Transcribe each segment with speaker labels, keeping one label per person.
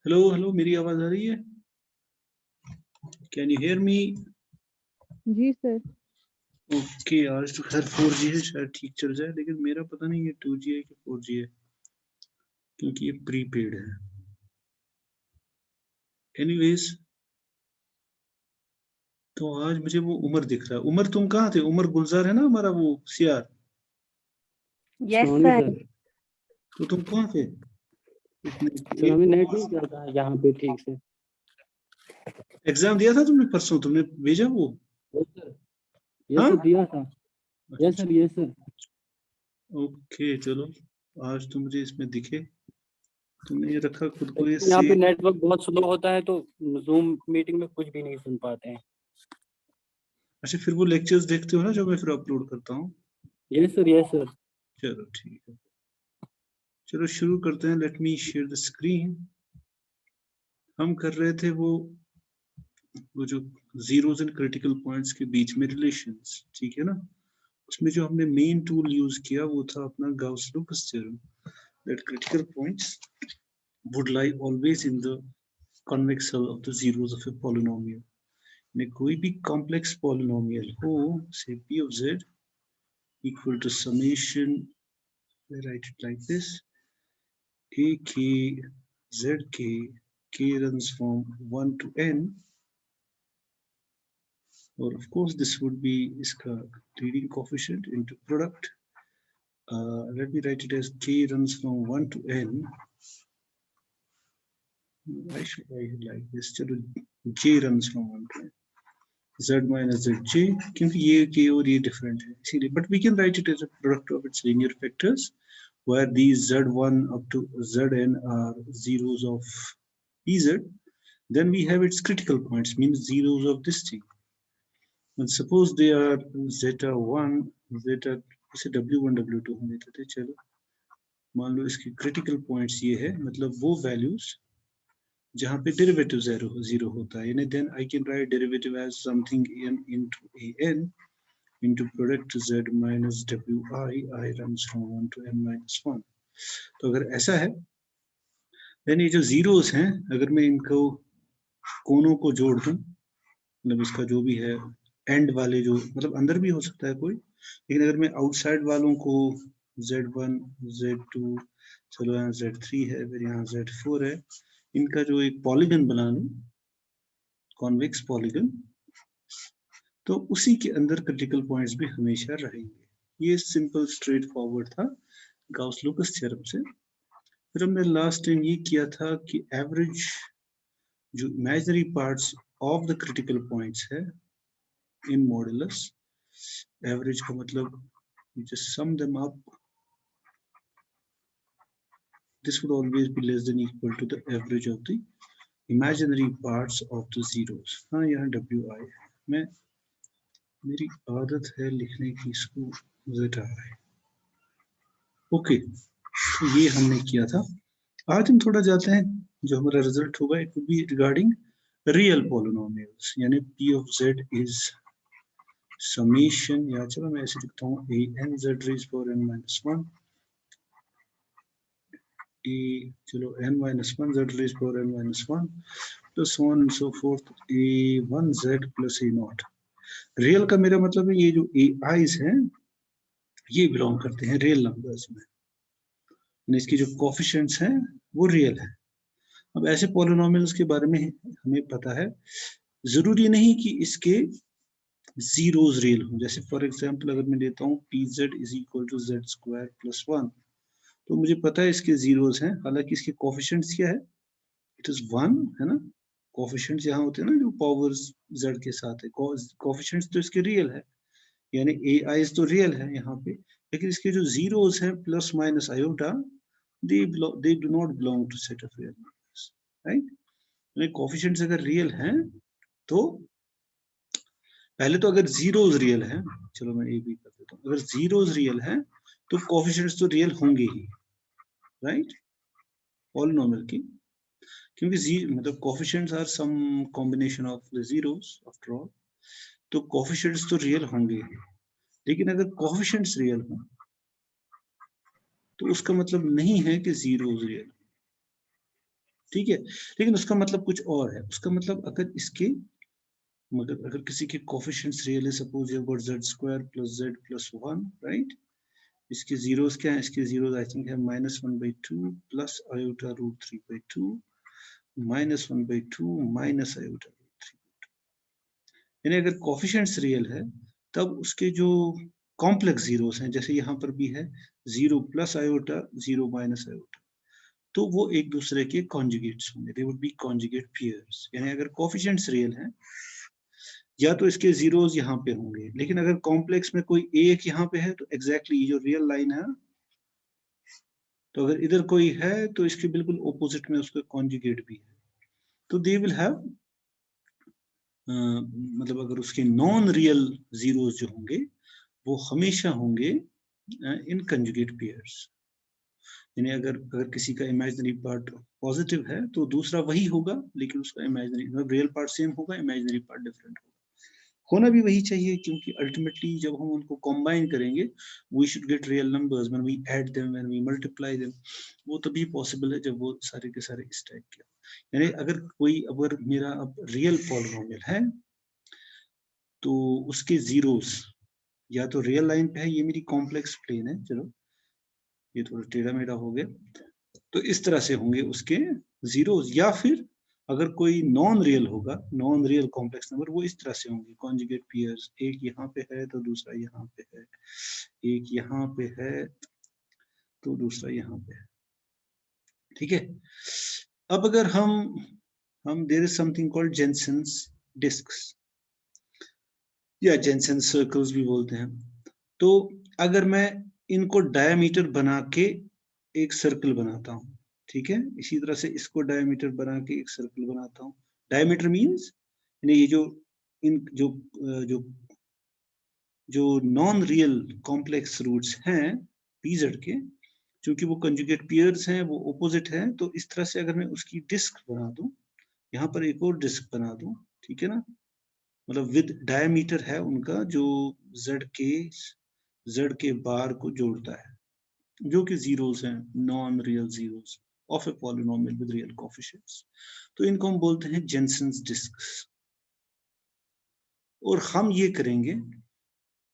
Speaker 1: Hello hello, मेरी आवाज आ रही है? Can you hear me?
Speaker 2: जी सर।
Speaker 1: ओके, आज तो खैर 4G है, शायद ठीक चल जाए, लेकिन मेरा पता नहीं ये 2G है कि 4G है, क्योंकि ये प्रीपेड है। एनीवेज, तो आज मुझे वो उमर दिख रहा है। उमर, तुम कहाँ थे? उमर गुलजार है ना हमारा, वो सीआर।
Speaker 2: Yes sir.
Speaker 1: तो तुम कहाँ थे?
Speaker 3: सर हमें नेट नहीं चलता है यहाँ पे ठीक से।
Speaker 1: एग्जाम दिया था तुमने परसों? तुमने भेजा वो?
Speaker 3: यस सर दिया था। यस
Speaker 1: अच्छा,
Speaker 3: सर यस सर।
Speaker 1: ओके चलो, आज तो मुझे इसमें दिखे। तुमने ये रखा खुद को ये
Speaker 3: यहाँ पे
Speaker 1: सेव।
Speaker 3: नेटवर्क बहुत स्लो होता है तो जूम मीटिंग में कुछ भी नहीं सुन पाते हैं।
Speaker 1: अच्छा, फिर वो लेक्चर्स देखते हो ना जो मैं फिर अपलोड करता हूँ?
Speaker 3: Yes sir yes sir.
Speaker 1: चलो ठीक है, चलो शुरू करते हैं। Let me share the screen. हम कर रहे थे वो जो जीरोस एंड क्रिटिकल पॉइंट्स के बीच में रिलेशंस, ठीक है ना? उसमें जो हमने मेन टूल यूज किया वो था अपना Gauss-Lucas theorem, that critical points would lie always in the convex hull of the zeros of a polynomial. में कोई भी कॉम्प्लेक्स पॉलिनोमियल हो, say p of z equal to summation, I write it like this, a k z k runs from 1 to n, or of course this would be iska leading coefficient into product. Let me write it as k runs from 1 to n. Why should I like this? चलो, j runs from 1 to n, z minus zj, क्योंकि ये k और ये different है इसीलिए, but we can write it as a product of its linear factors where these z1 up to zn are zeros of pz. Then we have its critical points, means zeros of this thing. And suppose they are zeta1 zeta, इसे w1 w2 हम लेते थे। चलो मान लो इसकी critical points ये है, मतलब वो values जहाँ पे डेरिवेटिव जीरो होता है, यानी then I can write derivative as something n into an into product z minus wi, I runs from 1 to n minus 1. तो अगर ऐसा है, देन ये जो जीरोस हैं, अगर मैं इनको कोनों को जोड़ दूं, मतलब इसका जो भी है एंड वाले जो, मतलब अंदर भी हो सकता है कोई, लेकिन अगर मैं आउटसाइड वालों को z1 z2, चलो यहाँ z3 है, फिर यहाँ z4 है, इनका जो एक पॉलीगन बना लूं, कॉन्वेक्स पॉलीगन, तो उसी के अंदर क्रिटिकल पॉइंट्स भी हमेशा रहेंगे। ये सिंपल स्ट्रेट फॉरवर्ड था गाउस-लूकास थ्योरम से। फिर हमने लास्ट टाइम ये किया था कि एवरेज जो imaginary parts of the critical points है इन मॉडुलस, एवरेज का मतलब just sum them up, this would always be less than equal to the average of the imaginary parts of the zeros. हाँ, यहाँ wi है, मैं मेरी आदत है लिखने की, इसको zeta है। ओके, तो ये हमने किया था। आज हम थोड़ा जाते हैं, जो हमारा रिजल्ट होगा it will be regarding real polynomials, यानी p of z is summation, या चलो मैं ऐसे लिखता हूँ a n z raised power n minus 1, a चलो n minus 1 z raised power n minus 1 plus so on and so forth, a1 z plus a naught। Real का मेरा मतलब है ये जो ai's हैं ये बिलोंग करते हैं रियल नंबर्स में, इसकी जो कोफिशिएंट्स हैं वो रियल है। अब ऐसे पॉलिनोमियल्स के बारे में हमें पता है, जरूरी नहीं कि इसके जीरोस रियल हों। जैसे फॉर एग्जांपल अगर मैं लेता हूँ pz is equal to z square plus 1, तो मुझे पता है इसके जीरोस हैं, हालांकि इसके कोफिशिएंट्स क्या है, इट इज 1 है ना। कोफिशिएंट्स यहाँ होते हैं ना जो पावर्स z के साथ है, कोफिशिएंट्स तो इसके रियल है, यानी ai तो रियल है यहाँ पे, लेकिन इसके जो जीरोस हैं plus minus iota, they do not belong to set of real numbers, right? Coefficients अगर रियल हैं तो पहले तो अगर जीरोस रियल हैं, चलो मैं ये भी कर देता हूँ, अगर जीरोस रियल हैं तो कोफिशिएंट्स तो रियल होंगे ही, राइट? पॉलिनोमियल की, क्योंकि मतलब coefficients are some combination of the zeros after all, तो कोफिशिएंट्स तो रियल होंगे ही। लेकिन अगर कोफिशिएंट्स रियल हों तो उसका मतलब नहीं है कि जीरोस रियल, ठीक है, लेकिन उसका मतलब कुछ और है। उसका मतलब अगर इसके मतलब अगर किसी के कोफिशिएंट्स रियल है, suppose you got z square plus z plus 1, right, इसके जीरोस क्या है, इसके जीरोस आई थिंक है -1/2 plus iota root 3/2 -1/2 minus iota root 3/2। यानी अगर कोफिशिएंट्स रियल है तब उसके जो कॉम्प्लेक्स जीरोस हैं, जैसे यहाँ पर भी है 0 प्लस आयोटा 0 माइनस आयोटा, तो वो एक दूसरे के कॉन्जुगेट्स होंगे, they would be conjugate pairs. यानी अगर कोफिशिएंट्स रियल हैं या तो इसके जीरोस यहाँ पे होंगे, लेकिन अगर कॉम्प्लेक्स में कोई एक यहाँ पे है तो एग्जैक्टली ये जो रियल लाइन है, तो अगर इधर कोई है तो इसके बिल्कुल ऑपोजिट में उसका कॉन्जुगेट भी है, तो दे विल हैव मतलब अगर उसके नॉन रियल जीरोस जो होंगे वो हमेशा होंगे इन कंजुगेट पेयर्स। यानी अगर अगर किसी का इमेजिनरी पार्ट पॉजिटिव है तो दूसरा वही होगा, लेकिन उसका इमेजिनरी मतलब रियल पार्ट सेम होगा, इमेजिनरी पार्ट डिफरेंट होगा। होना भी वही चाहिए, क्योंकि अल्टीमेटली जब हम उनको कंबाइन करेंगे we should get real numbers when we add them, when we multiply them. वो तभी पॉसिबल है जब वो सारे के सारे इस टाइप के। यानी अगर मेरा अब रियल पॉलिनोमियल है तो उसके जीरोस या तो रियल लाइन पे है, ये मेरी कॉम्प्लेक्स प्लेन है, चलो ये थोड़ा टेढ़ा मेढ़ा हो गया, तो इस तरह से होंगे उसके जीरोस। या फिर अगर कोई नॉन रियल होगा, नॉन रियल कॉम्प्लेक्स नंबर, वो इस तरह से होंगे कॉन्जुगेट पेयर्स, एक यहाँ पे है तो दूसरा यहाँ पे है, एक यहाँ पे है तो दूसरा यहाँ पे है। ठीक है, अब अगर हम there is something called Jensen's discs या जेनसेन्स सर्कल्स भी बोलते हैं। तो अगर मैं इनको डायमीटर बना के एक सर्कल बनाता हूँ, ठीक है, इसी तरह से इसको डायमीटर बना के एक सर्कल बनाता हूँ। डायमीटर मींस यानी ये जो इन जो जो जो नॉन रियल कॉम्प्लेक्स रूट्स हैं pz के, क्योंकि वो कंजुगेट पेयर्स हैं, वो ऑपोजिट हैं, तो इस तरह से अगर मैं उसकी डिस्क बना दूं, यहाँ पर एक और डिस्क बना दूं, ठीक है ना, मतलब विद डायमीटर है उनका जो z के बार को जोड़ता है, जो कि जीरोस हैं, non real zeros of a polynomial with real coefficients, तो इनको हम बोलते हैं जेनसेन्स डिस्क्स। और हम ये करेंगे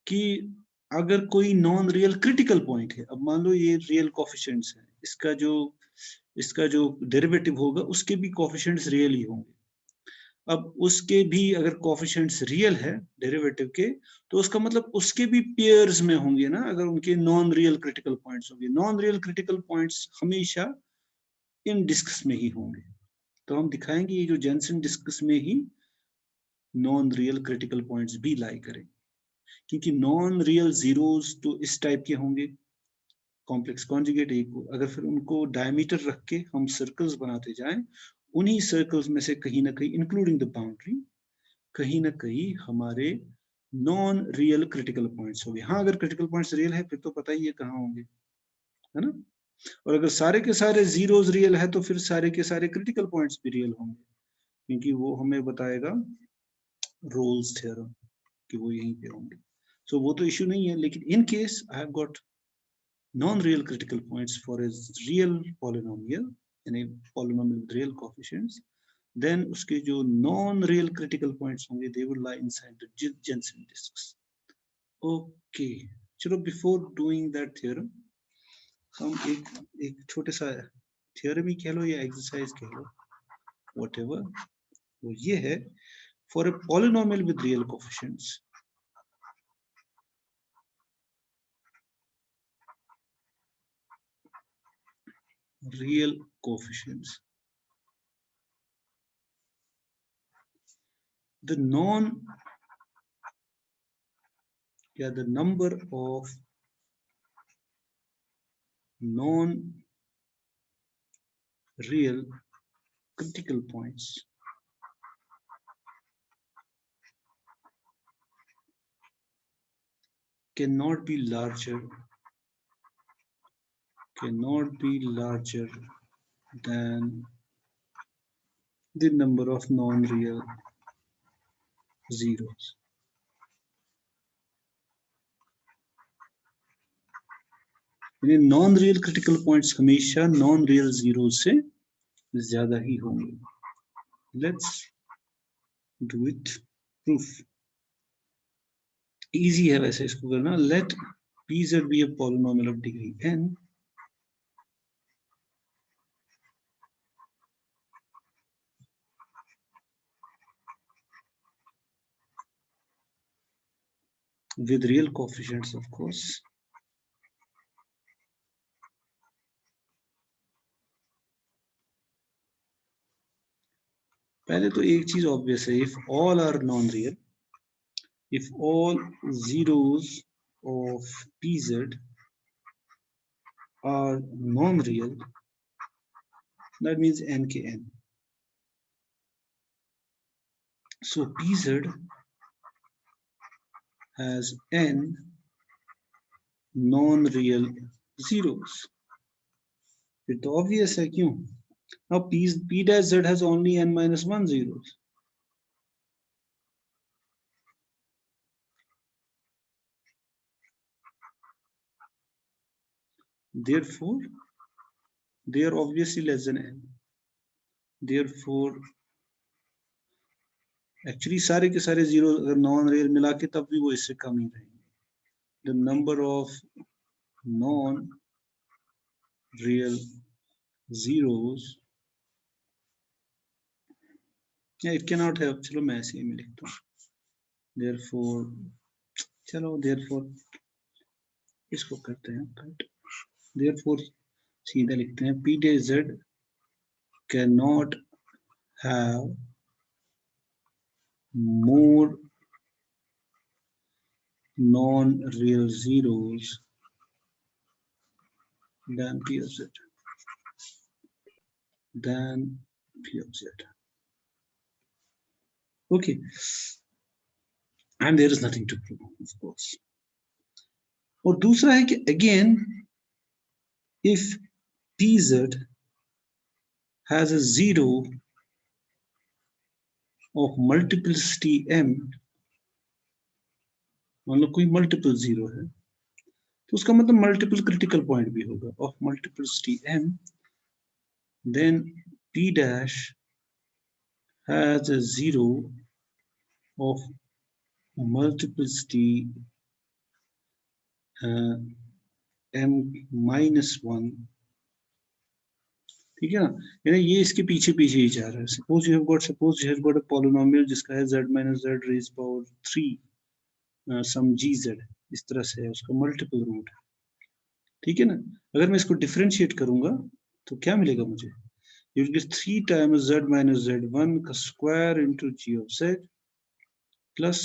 Speaker 1: कि अगर कोई नॉन रियल क्रिटिकल पॉइंट है, अब मान लो ये रियल कोएफिशिएंट्स है, इसका जो डेरिवेटिव होगा उसके भी कोएफिशिएंट्स रियल ही होंगे। अब उसके भी अगर कोएफिशिएंट्स रियल है डेरिवेटिव के, तो उसका मतलब उसके भी पेयर्स में होंगे ना, अगर उनके नॉन रियल क्रिटिकल पॉइंट्स होंगे। नॉन रियल क्रिटिकल पॉइंट्स हमेशा इन डिस्क्स में ही होंगे, तो हम दिखाएंगे ये जो जेनसेन डिस्क्स में ही नॉन रियल क्रिटिकल पॉइंट्स भी लाई करेंगे, क्योंकि नॉन रियल जीरोस तो इस टाइप के होंगे कॉम्प्लेक्स कॉन्जुगेट एक को, अगर फिर उनको डायमीटर रख के हम सर्कल्स बनाते जाएं, उन्हीं सर्कल्स में से कहीं ना कहीं इंक्लूडिंग द बाउंड्री, कहीं ना कहीं हमारे नॉन रियल क्रिटिकल पॉइंट्स होंगे। हाँ, अगर क्रिटिकल पॉइंट्स रियल है फिर तो पता ही है कहाँ होंगे, है ना। और अगर सारे के सारे जीरोस रियल है तो फिर सारे के सारे क्रिटिकल पॉइंट्स भी रियल होंगे, क्योंकि वो हमें बताएगा रोल्स थ्योरम कि वो यहीं पे होंगे। सो वो तो इश्यू नहीं है, लेकिन in case I have got non-real critical points for a real polynomial, यानी polynomial with real coefficients, then उसके जो non-real critical points होंगे they will lie inside the Jensen disks. Okay, चलो before doing that theorem हम एक छोटे सा theorem ही कह लो या exercise कह लो, whatever, वो ये है for a polynomial with real coefficients, real coefficients, the number of non-real critical points cannot be larger than the number of non-real zeros. यानी नॉन रियल क्रिटिकल पॉइंट्स हमेशा नॉन रियल जीरो से ज्यादा ही होंगे। Let's do it proof. Easy है वैसे इसको करना। Let pz be a polynomial of degree n with real coefficients, of course. पहले तो एक चीज ऑब्वियस है, if all are non-real, if all zeros of pz are non-real, that means n के n. So pz has n non-real zeros. फिर तो obvious है, क्यों? Now p dash z has only n minus 1 zeros. Therefore, they are obviously less than n. Therefore, actually सारे के सारे zero अगर non real मिला के तब भी वो इससे कम ही रहेंगे. The number of non-real zeros, yeah, it cannot have. चलो मैं ऐसे ही में लिखता हूँ. Therefore, चलो therefore इसको करते हैं cut. Therefore सीधा लिखते हैं p dash z cannot have more non-real zeros than p of z. Than p of z. Okay. And there is nothing to prove, of course. और दूसरा है कि again, if pz has a zero of multiplicity m, मतलब कोई multiple zero है, तो उसका मतलब multiple critical point भी होगा of multiplicity m, then p dash has a zero of multiplicity m minus 1. ठीक है ना, यानी ये इसके पीछे पीछे ही जा रहा है. Suppose you have got a polynomial जिसका है z minus z raised power 3 some gz, इस तरह से है, उसका मल्टीपल रूट है. ठीक है ना, अगर मैं इसको डिफरेंशिएट करूंगा तो क्या मिलेगा मुझे? You will get 3 times z minus z1 का square into g of z plus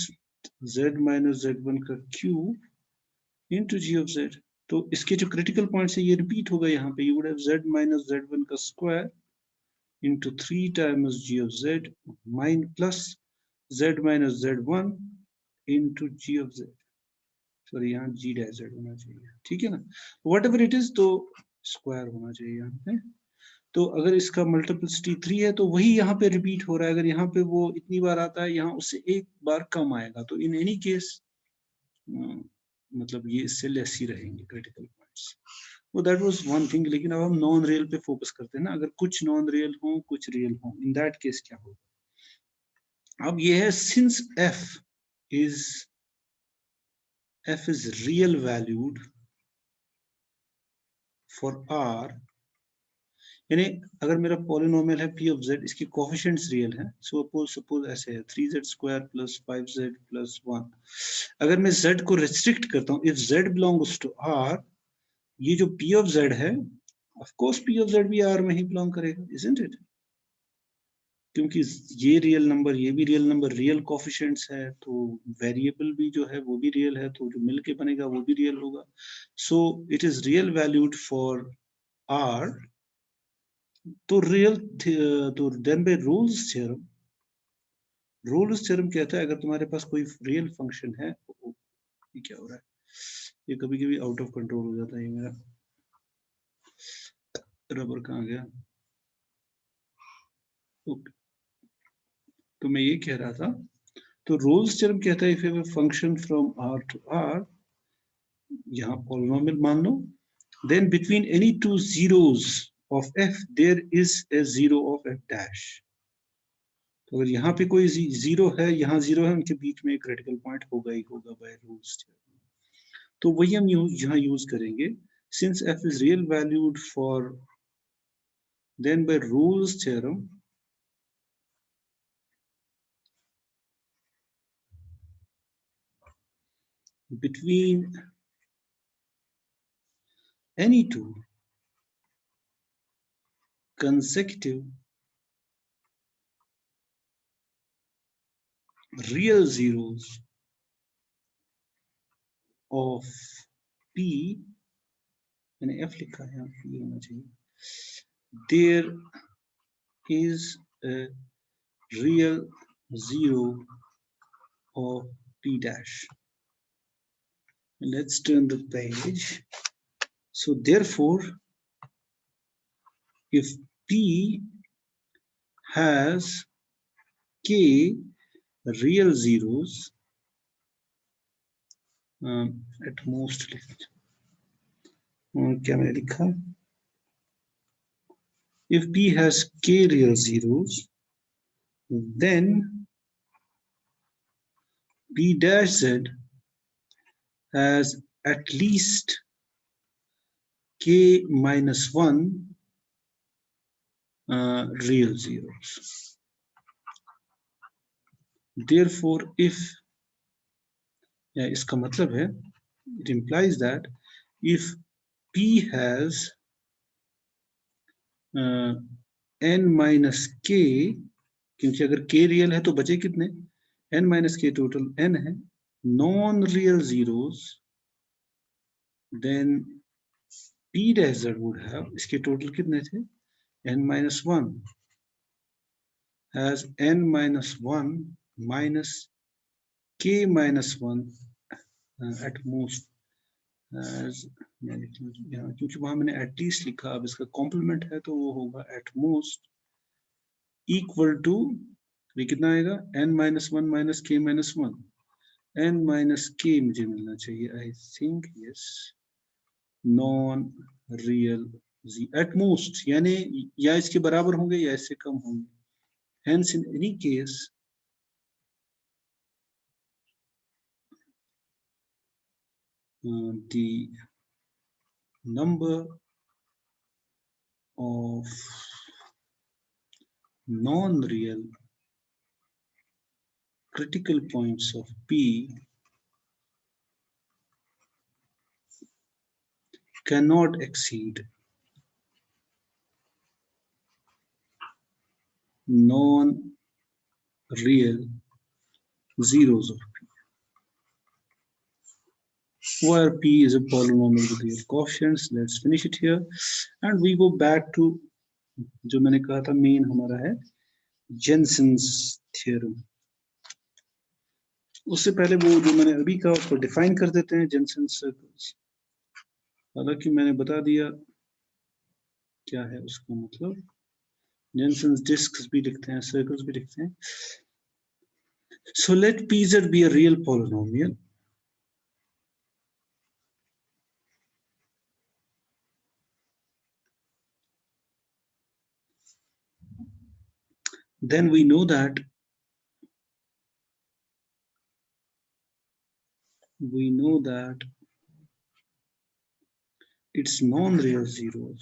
Speaker 1: z minus z1 का cube into g of z. तो इसके जो क्रिटिकल पॉइंट्स है ये रिपीट होगा यहाँ पे. You would have z minus z1 का square into 3 times g of z plus z minus z1 into g of z. Sorry यहाँ g dash z होना चाहिए. ठीक है ना, whatever it is, तो स्क्वायर होना चाहिए यहाँ पे. तो अगर इसका मल्टीप्लिसिटी 3 है तो वही यहाँ पे रिपीट हो रहा है. अगर यहाँ पे वो इतनी बार आता है, यहाँ उससे एक बार कम आएगा, तो इन एनी केस मतलब ये इससे लेस ही रहेंगे क्रिटिकल पॉइंट्स. वो दैट वाज वन थिंग. लेकिन अब हम नॉन रियल पे फोकस करते हैं ना. अगर कुछ नॉन रियल हो कुछ रियल हो, इन दैट केस क्या होगा? अब ये है since f is real valued for r, यानी अगर मेरा पॉलिनोमियल है p of z, इसके कोएफिशिएंट्स रियल हैं. सपोज ऐसे है 3z square plus 5z plus 1. अगर मैं z को रिस्ट्रिक्ट करता हूँ, if z belongs to r, ये जो p of z है, of course p of z भी r में ही बिलोंग करेगा, इजंट इट? क्योंकि ये रियल नंबर, ये भी रियल नंबर, रियल कोएफिशिएंट्स है, तो वेरिएबल भी जो है वो भी रियल है, तो जो मिलके बनेगा वो भी रियल होगा. So it is real valued for r. तो रियल, तो देन बाय रोल्स थ्योरम कहता है अगर तुम्हारे पास कोई रियल फंक्शन है, ये क्या हो रहा है, ये कभी कभी आउट ऑफ कंट्रोल हो जाता है. ये मेरा रबर कहाँ गया? ओके, तो मैं ये कह रहा था, तो रोल्स थ्योरम कहता है if you have a function from r to r, यहाँ पॉलिनोमियल मान लो, then between any two zeros of f, there is a zero of f dash. तो अगर यहाँ पे कोई जीरो है, यहाँ जीरो है, उनके बीच में एक क्रिटिकल पॉइंट होगा ही होगा बाय रूल्स। तो वही हम यहाँ यूज करेंगे, since f is real valued for, then by Rolle's theorem between any two consecutive real zeros of p, मैंने f लिखा है, यहाँ p होना चाहिए, there is a real zero of p dash. Let's turn the page. So therefore, if p has k real zeros, at most, क्या मैंने लिखा, if p has k real zeros, then p dash z has at least k minus 1 real zeros. Therefore, if, इसका मतलब है, it implies that if p has n minus k, क्योंकि अगर k real है तो बचे कितने, n minus k, total n है, non real zeros, then p dash z would have, इसके टोटल कितने थे, n minus 1, has n minus 1 minus k minus 1 at most, as, क्योंकि वहां मैंने at least लिखा, अब इसका कॉम्प्लीमेंट है तो वो होगा at most इक्वल टू, ये कितना आएगा, n minus 1 minus k minus 1, n minus k मुझे मिलना चाहिए, I think yes, non real z at most, यानी या इसके बराबर होंगे या इससे कम होंगे, hence in any case the number of non-real critical points of p cannot exceed non-real zeros of p, where p is a polynomial with real coefficients. Let's finish it here and we go back to, जो मैंने कहा था main हमारा है जेनसेन्स theorem. उससे पहले वो जो मैंने अभी कहा उसको डिफाइन कर देते हैं, जेनसेन्स सर्कल्स। हालांकि मैंने बता दिया क्या है उसका मतलब, जेनसेन्स डिस्क्स भी लिखते हैं, सर्कल्स भी लिखते हैं। So let pz be a real polynomial. Then we know that its non-real zeros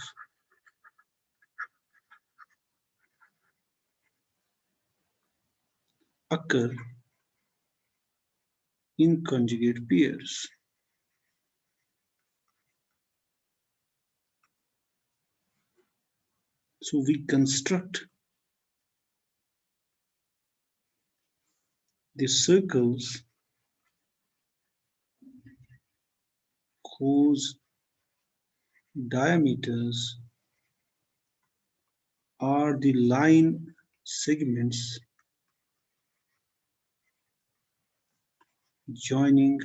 Speaker 1: occur in conjugate pairs. So we construct the circles whose diameters are the line segments joining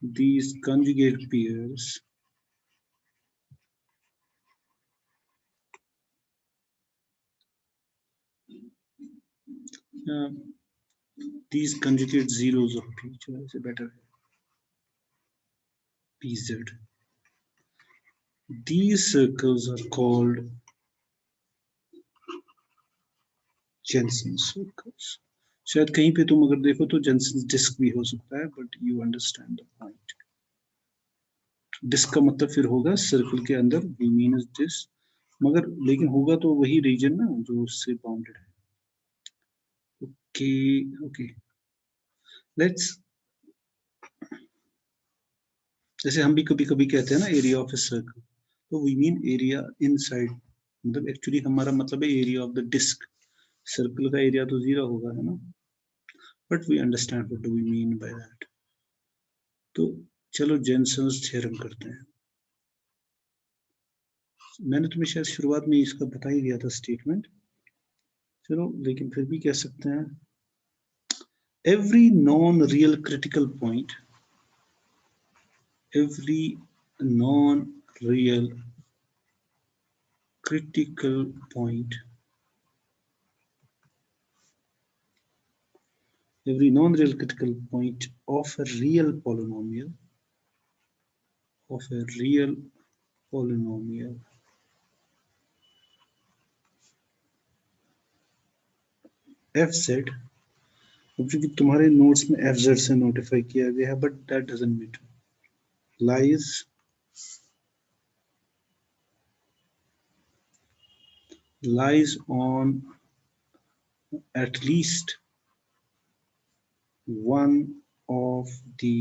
Speaker 1: these conjugate pairs these conjugate zeros of p, जो है better pz, These circles are called Jensen circles. शायद कहीं पे तुम अगर देखो तो Jensen disc भी हो सकता है, but you understand the point. Disc का मतलब फिर होगा सर्कल के अंदर वी मीन इज दिस, मगर लेकिन होगा तो वही रीजन ना जो उससे बाउंडेड है. ओके ओके, लेट्स, जैसे हम भी कभी कभी कहते हैं ना एरिया ऑफ ए सर्कल, तो वी मीन एरिया इनसाइड, मतलब एक्चुअली हमारा मतलब है area of the disc. Circle का एरिया तो 0 होगा, है ना, but we understand what do we mean by that. तो चलो जेंसन्स थ्योरम करते हैं. मैंने तुम्हें शायद शुरुआत में इसका बता ही दिया था स्टेटमेंट, चलो लेकिन फिर भी कह सकते हैं. Every non-real critical point, every non-real critical point, every non-real critical point of a real polynomial, of a real polynomial fz, अब चूंकि तुम्हारे नोट्स में fz से नोटिफाई किया गया है, but that doesn't matter, lies on at least one of the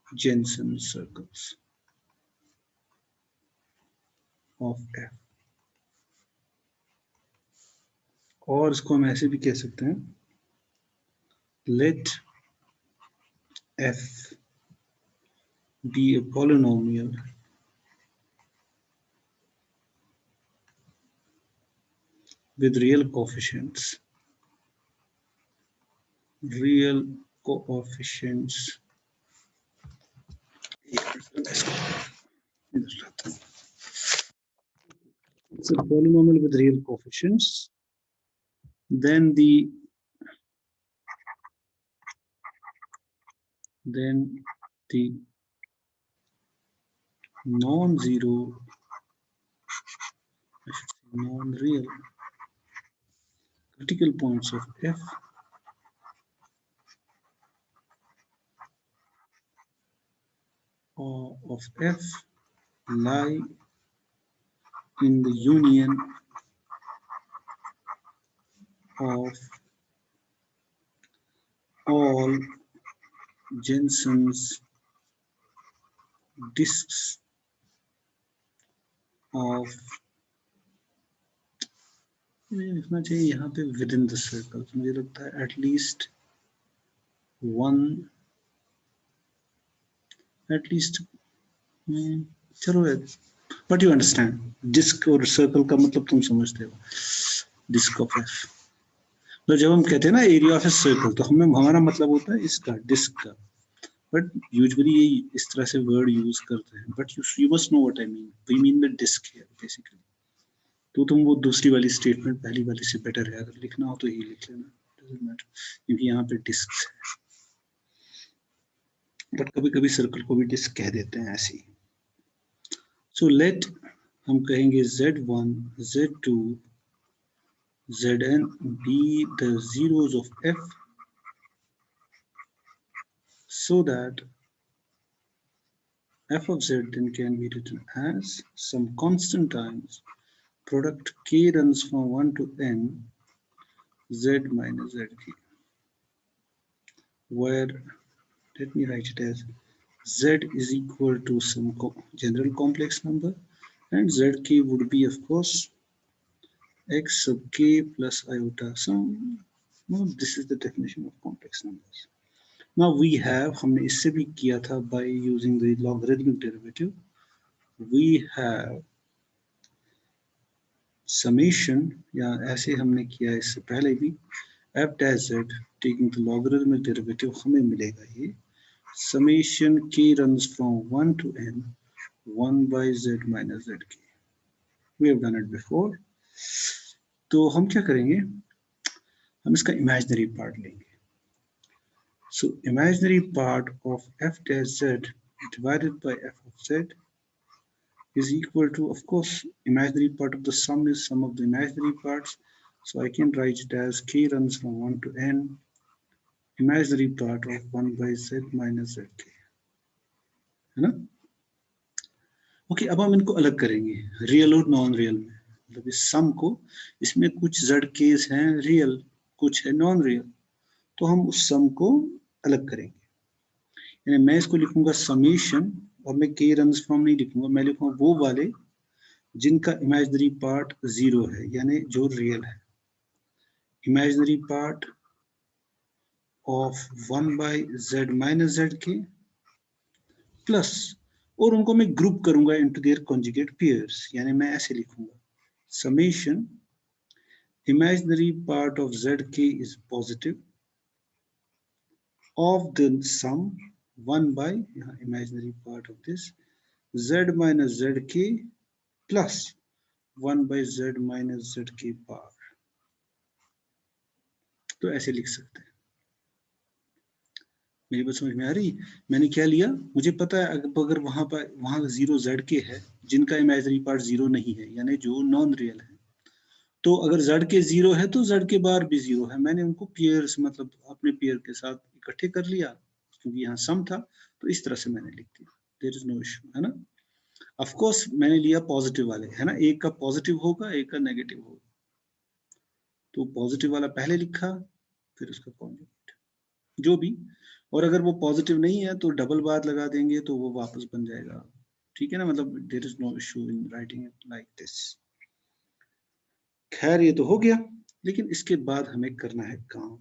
Speaker 1: Jensen circles of f. और इसको हम ऐसे भी कह सकते हैं, let f be a polynomial with real coefficients, real coefficients. It's a polynomial with real coefficients, then the non-zero, I should say non-real critical points of f lie in the union of all Jensen's disks of, लिखना चाहिए यहाँ पे within the circle, मुझे लगता है at least one, चलो but you understand, disc और circle का मतलब तुम समझते हो. डिस्क ऑफ एफ, तो जब हम कहते हैं ना एरिया ऑफ ए सर्कल, तो हमें हमारा मतलब होता है इसका डिस्क का, बट यूजुअली ये इस तरह से वर्ड यूज करते हैं, but you must know what I mean, we mean the disc here basically. तो तुम वो दूसरी वाली स्टेटमेंट पहली वाली से बेटर है, अगर लिखना हो तो यही लिख लेना, डजंट मैटर, क्योंकि यहाँ पे डिस्क है, बट कभी कभी सर्कल को भी डिस्क कह देते हैं ऐसे ही. सो लेट हम कहेंगे z1 z2 zn be the zeros of f, so that f of z then can be written as some constant times product k runs from 1 to n z minus zk, where let me write it as z is equal to some general complex number, and zk would be of course x sub k plus iota some. No, this is the definition of complex numbers. Now we have, हमने इससे भी किया था by using the logarithmic derivative, we have summation, या ऐसे हमने किया इससे पहले भी, f dash z taking the logarithmic derivative हमें मिलेगा ये summation k runs from 1 to n 1 by z minus zk. We have done it before. तो हम क्या करेंगे, हम इसका इमेजिनरी पार्ट लेंगे. So imaginary part of f dash z divided by f of z is equal to, of course, imaginary part of the sum is sum of the imaginary parts. So I can write it as k runs from 1 to n, imaginary part of 1 by z minus zk, है ना? Okay, अब हम इनको अलग करेंगे, real और non real में। मतलब इस सम को, इसमें कुछ z केस हैं रियल, कुछ है नॉन रियल, तो हम उस सम को अलग करेंगे। यानी मैं इसको लिखूंगा समीशन, और मैं के रन्स फ्रॉम नहीं लिखूंगा, मैं लिखूंगा वो वाले जिनका इमेजिनरी पार्ट 0 है, यानी जो रियल है। Imaginary part of 1 by z minus z के प्लस, और उनको मैं ग्रुप करूंगा इनटू देयर कॉन्जुगेट पेयर्स, यानी मैं ऐसे लिखूंगा summation imaginary part of zk is positive of the sum 1 by imaginary part of this z minus zk plus 1 by z minus zk power। तो ऐसे लिख सकते हैं। मेरी बात समझ में आ रही? मैंने क्या लिया, मुझे पता है अगर वहां 0 zk है जिनका इमेजिनरी पार्ट 0 नहीं है, यानी जो नॉन रियल है, तो अगर z के 0 है तो z के बार भी 0 है। मैंने उनको पेयर्स, मतलब अपने पेयर के साथ इकट्ठे कर लिया, क्योंकि यहाँ सम था, तो इस तरह से मैंने लिख दिया। देयर इज नो इशू, है ना? ऑफ कोर्स मैंने लिया पॉजिटिव वाले, है ना? एक का पॉजिटिव होगा, एक का नेगेटिव होगा, तो पॉजिटिव वाला पहले लिखा, फिर उसका कॉन्जुगेट, जो भी। और अगर वो पॉजिटिव नहीं है तो डबल बार लगा देंगे तो वो वापस बन जाएगा, ठीक है ना? मतलब there is no issue in writing it like this. खैर ये तो हो गया, लेकिन इसके बाद हमें करना है काम,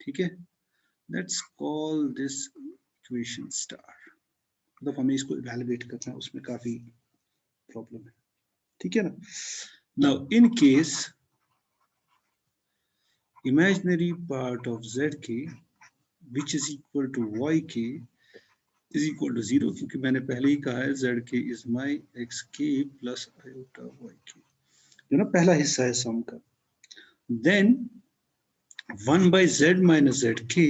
Speaker 1: ठीक है? Let's call this equation star. मतलब हमें इसको इवैल्यूएट करना है, उसमें काफी प्रॉब्लम है, ठीक है ना? Now in case imaginary part of zk which is equal to yk is equal to 0, क्योंकि मैंने पहले ही कहा है zk is my xk plus iota yk, जो ना पहला हिस्सा है सम का। Then 1 by z minus zk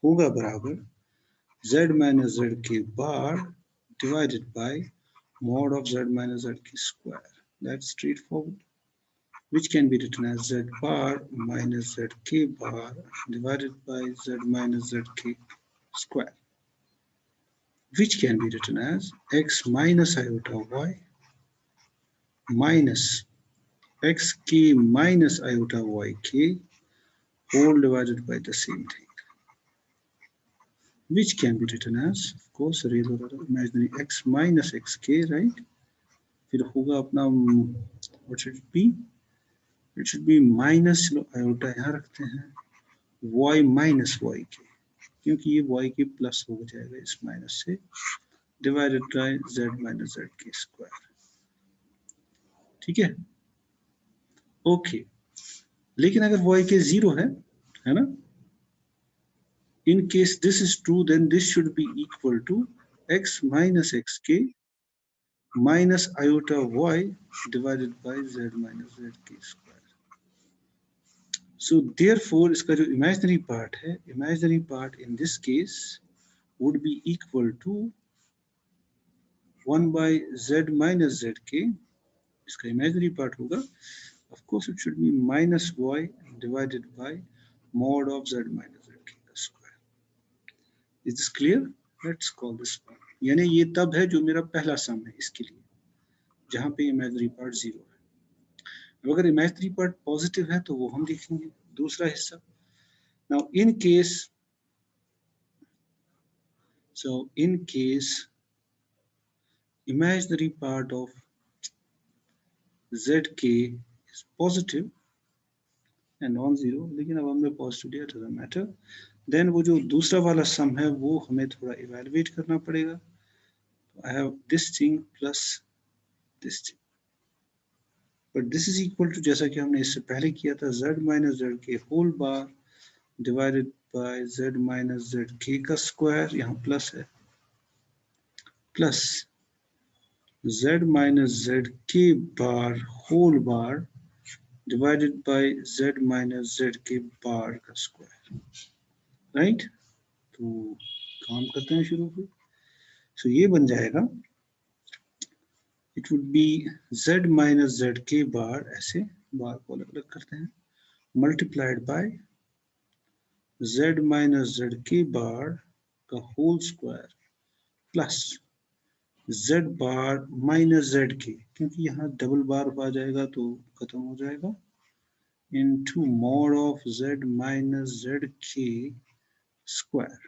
Speaker 1: होगा बराबर z minus zk bar divided by mod of z minus zk square. That's straightforward, which can be written as z bar minus zk bar divided by z minus zk square, which can be written as x minus iota y minus xk minus iota yk whole divided by the same thing, which can be written as, of course, raise over imaginary x minus xk, right? फिर होगा अपना what should it be? It should be minus, iota यहाँ रखते हैं, y minus yk, क्योंकि ये y के plus हो जाएगा इस माइनस से, divided by z minus z के स्क्वायर, ठीक है? ओके, लेकिन अगर y के 0 है ना? In case this is true, then this should be equal to x minus xk minus iota y divided by z minus zk square. So therefore, इसका जो imaginary part है, imaginary part in this case would be equal to 1 by z minus zk. इसका imaginary part होगा, of course it should be minus y divided by mod of z minus zk square. Is this clear? Let's call this one. यानी ये तब है जो मेरा पहला सम है इसके लिए, जहां पे इमेजिनरी पार्ट 0 है। अगर इमेजिनरी पार्ट पॉजिटिव है तो वो हम लिखेंगे दूसरा हिस्सा। Now in case imaginary part of zk is positive and non-zero, लेकिन अब हमने पॉजिटिव दिया, doesn't matter. देन वो जो दूसरा वाला सम है वो हमें थोड़ा इवैल्यूएट करना पड़ेगा। I have this thing plus this thing, but this is equal to, जैसा कि हमने इससे पहले किया था, z minus zk whole bar divided by z minus zk का स्क्वायर, यहाँ प्लस है, plus z minus zk bar whole bar divided by z minus zk bar का स्क्वायर, राइट? तो काम करते हैं शुरू से। सो ये बन जाएगा it would B z minus z के बार, ऐसे बार को अलग अलग करते हैं, multiplied by z minus z के बार का होल स्क्वायर प्लस z बार माइनस जेड के, क्योंकि यहाँ डबल बार आ जाएगा तो खत्म हो जाएगा, into mod of z minus zk square.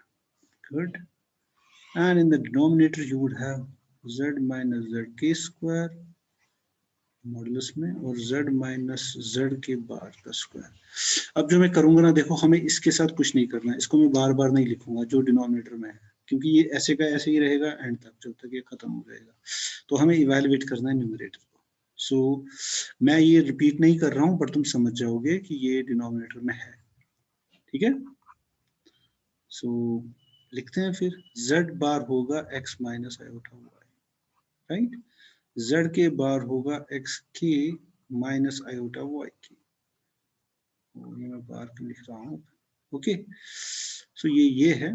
Speaker 1: Good. And in the denominator you would have z minus zk square modulus में और z माइनस जेड के बार का स्क्वायर। अब जो मैं करूंगा ना, देखो हमें इसके साथ कुछ नहीं करना है, इसको मैं बार बार नहीं लिखूंगा जो डिनोमिनेटर में है, क्योंकि ये ऐसे का ऐसे ही रहेगा एंड तक, जब तक ये खत्म हो जाएगा। तो हमें इवेलुएट करना है न्यूमरेटर को। सो मैं ये रिपीट नहीं कर रहा हूं, पर तुम समझ जाओगे कि ये डिनोमिनेटर में है, ठीक है। सो लिखते हैं फिर, z बार होगा x minus iota y, right. z के बार होगा x के माइनस आयोटा y की, ये मैं बार क्यों लिख रहा हूँ, ओके। सो ये है,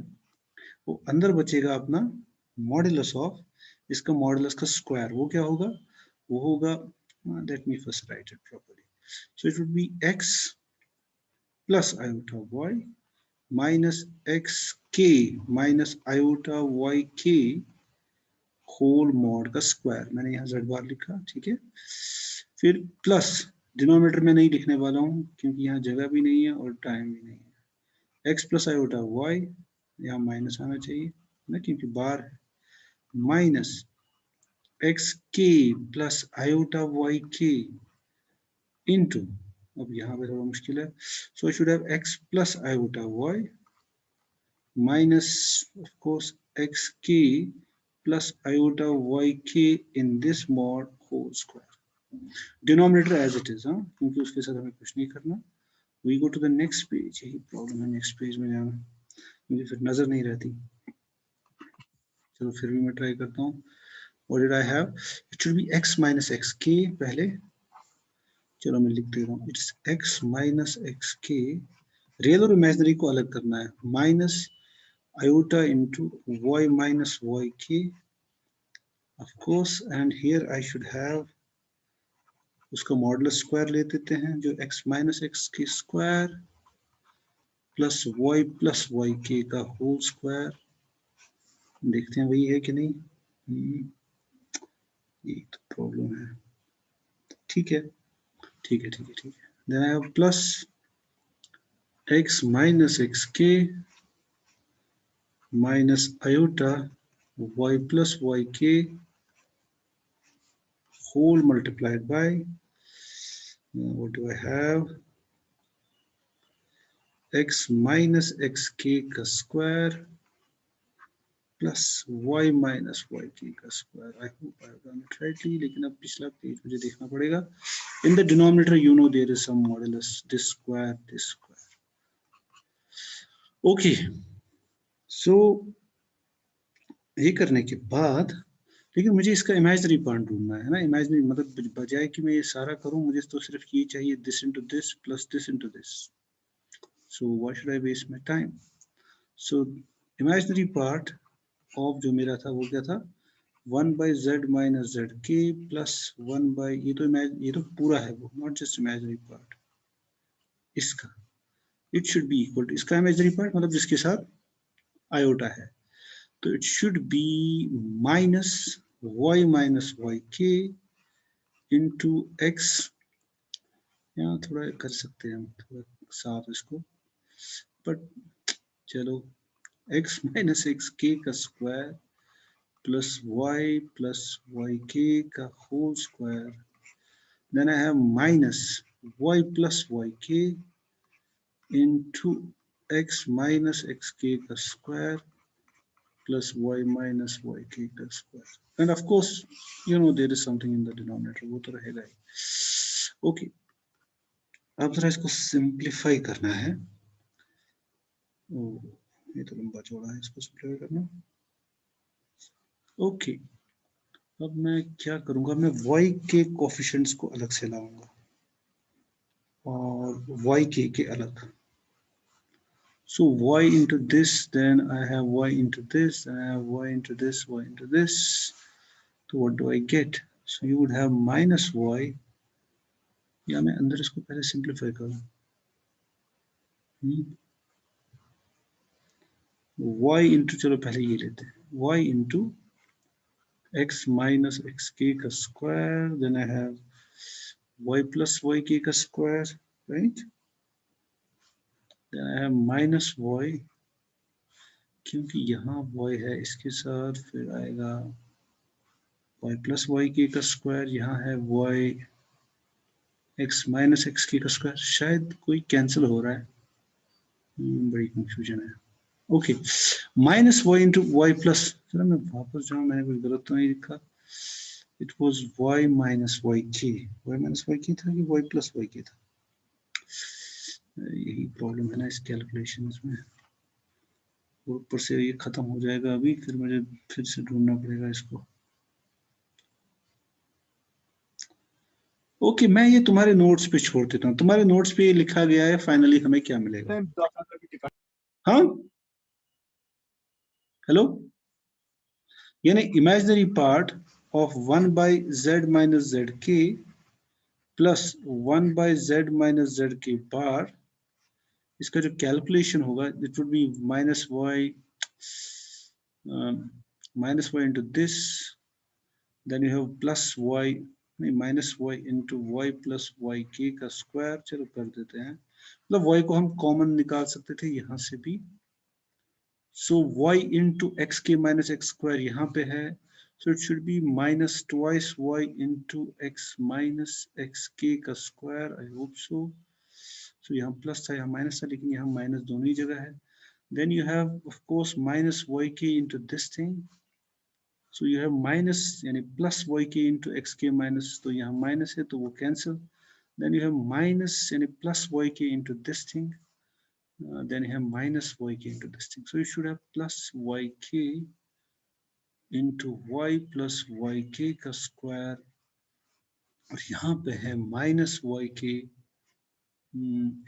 Speaker 1: वो अंदर बचेगा अपना मॉडुलस ऑफ, इसका मॉडुलस का स्क्वायर, वो क्या होगा, वो होगा, let me first right it properly, so it would B x plus iota y minus x के माइनस आयोटा वाई के होल मॉड का स्क्वायर, मैंने यहाँ z बार लिखा, ठीक है। फिर प्लस, डिनोमिनेटर में नहीं लिखने वाला हूँ क्योंकि यहाँ जगह भी नहीं है और टाइम भी नहीं है, x प्लस आयोटा y, यहाँ माइनस आना चाहिए ना क्योंकि बार है, माइनस एक्स के प्लस आयोटा वाई के इंटू, अब यहाँ पे थोड़ा मुश्किल है, so I should have x plus iota y minus of course xk plus iota yk in this mod whole square, denominator as it is, क्योंकि उसके साथ हमें कुछ नहीं करना। we go to the next page, यही प्रॉब्लम है next page में जाना, मुझे फिर नजर नहीं रहती। चलो फिर भी मैं ट्राई करता हूँ। what did I have, it should be x minus xk पहले, चलो मैं लिख दे रहा हूँ, it's x minus xk, real और इमेजिनरी को अलग करना है, minus iota into y minus yk, of course, and here I should have उसका मॉडुलस स्क्वायर ले देते हैं, जो x minus x की square plus y plus yk का होल स्क्वायर, देखते हैं वही है कि नहीं, ये तो प्रॉब्लम है, ठीक है ठीक है ठीक है ठीक है, then I have plus x minus xk minus iota y plus yk whole multiplied by, what do I have, x minus xk का square plus y minus yk का square. I hope I have done it rightly, लेकिन अब पिछला page मुझे देखना पड़ेगा। In the denominator you know there is some modulus, this square, okay. सो ये करने के बाद, लेकिन मुझे इसका इमेजिनरी पार्ट ढूंढना है ना, इमेजिनरी मतलब बजाय कि मैं ये सारा करूं, मुझे तो सिर्फ ये चाहिए, this into this plus this into this, so why should I waste my time. So imaginary part of जो मेरा था वो क्या था, 1 by z minus zk plus 1 by, ये तो पूरा है वो, नॉट जस्ट इमेजिनरी पार्ट, इसका it should be equal to, इसका इमेजिनरी पार्ट मतलब जिसके साथ आयोटा है, तो it should be minus y minus yk into x, यहाँ थोड़ा कर सकते हैं हम थोड़ा साफ इसको, बट चलो x माइनस xk का square plus y plus yk का whole square, then I have minus y plus yk into x minus xk का square plus y minus yk का square, and of course you know there is something in the denominator, वो तो रहेगा ही, okay। अब जरा इसको simplify करना है, ये तो लंबा चौड़ा है, इसको सिंप्लीफाई करना, ओके। अब मैं क्या करूंगा, मैं y के कोफिशिएंट्स को अलग से लाऊंगा और yk के अलग, so y into this, then I have y into this, and I have y into this, y into this, so what do I get, So you would have minus y, या मैं अंदर इसको पहले simplify करूं, y into, चलो पहले ये लेते हैं, y into x minus xk का square, then I have y plus yk का square, right? Then I have minus y, क्योंकि यहाँ y है इसके साथ, फिर आएगा y plus yk का स्क्वायर, यहाँ है y x minus xk का स्क्वायर, शायद कोई कैंसिल हो रहा है, बड़ी कंफ्यूजन है। Okay, minus y into y plus, चलो मैं वापस जाऊँ, मैंने कुछ गलत तो नहीं लिखा, it was y minus y k, y minus y k था कि वाई प्लस वाई के था, यही प्रॉब्लम है ना इस कैलकुलेशन में, ऊपर से ये खत्म हो जाएगा अभी, फिर मुझे फिर से ढूंढना पड़ेगा इसको। ओके, मैं ये तुम्हारे नोट्स पे छोड़ देता हूँ, तुम्हारे नोट्स पे ये लिखा गया है फाइनली हमें क्या मिलेगा। हाँ, हेलो, यानी imaginary part of 1 by z minus z के plus 1 by z minus z के बार, इसका जो कैलकुलेशन होगा it would be minus y into this, then you have plus y, नहीं minus y into y plus y के का square, चलो कर देते हैं, मतलब वाई को हम कॉमन निकाल सकते थे यहाँ से भी, सो y into xk minus x square यहाँ पे है, so it should be minus twice y into x minus xk का square, I hope so. So यहाँ plus था, यहाँ minus था, लेकिन यहाँ minus दोनों ही जगह है. Then you have of course minus yk into this thing. So you have minus यानी plus yk into xk minus, तो यहाँ minus है तो वो cancel. Then you have minus यानी plus yk into this thing. Then you have minus yk into this thing. So you should have plus yk into y plus yk का square, और यहाँ पे है minus yk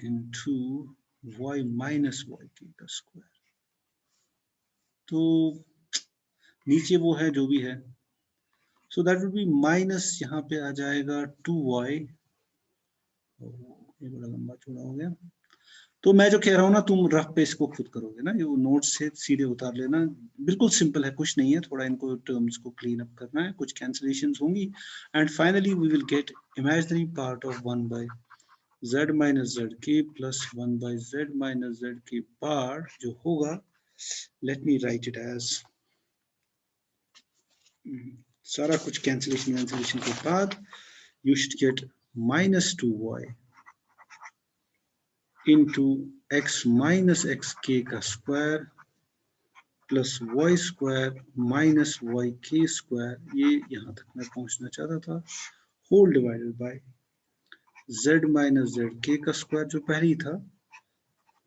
Speaker 1: into y minus yk का square, तो नीचे वो है जो भी है, so that would be minus, यहाँ पे आ जाएगा 2y, ये बड़ा लंबा चौड़ा हो गया, तो मैं जो कह रहा हूँ ना, तुम रफ पे इसको खुद करोगे ना, ये नोट से सीधे उतार लेना, बिल्कुल सिंपल है, कुछ नहीं है, थोड़ा इनको टर्म्स को क्लीन अप करना है, कुछ कैंसिलेशंस होंगी, and finally we will get imaginary part of 1 by z minus z के plus 1 by z minus z के बार जो होगा, let me write it as, सारा कुछ कैंसिलेशन के बाद you should get minus 2y into x minus xk का square plus y square minus yk square, ये यहाँ तक मैं पहुंचना चाहता था, whole divided by z minus zk का स्क्वायर जो पहले ही था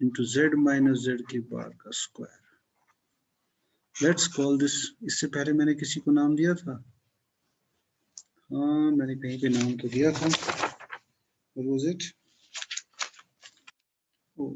Speaker 1: इंटू z माइनस zk बार का स्क्वायर। लेट्स कॉल दिस, इससे पहले मैंने किसी को नाम दिया था, हाँ मैंने कहीं पे नाम तो दिया था, what was it? Oh,